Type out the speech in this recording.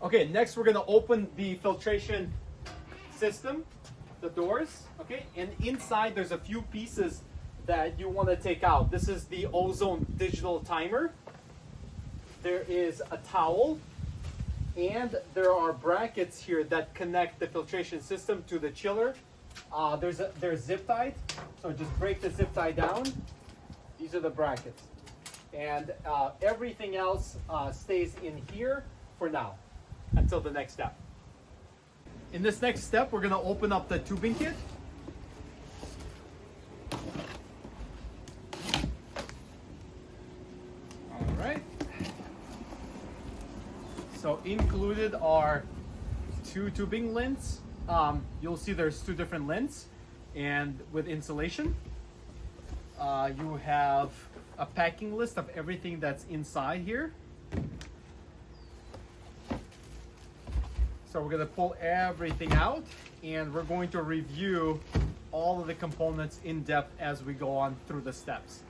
Okay, next we're gonna open the filtration system, the doors, okay? And inside there's a few pieces that you wanna take out. This is the ozone digital timer. There is a towel, and there are brackets here that connect the filtration system to the chiller. They're zip tied, so just break the zip tie down. These are the brackets. And everything else stays in here for now, until the next step. In this next step, we're gonna open up the tubing kit. All right. So included are 2 tubing lints. You'll see there's 2 different lints, and with insulation. You have a packing list of everything that's inside here. So we're going to pull everything out, and we're going to review all of the components in depth as we go on through the steps.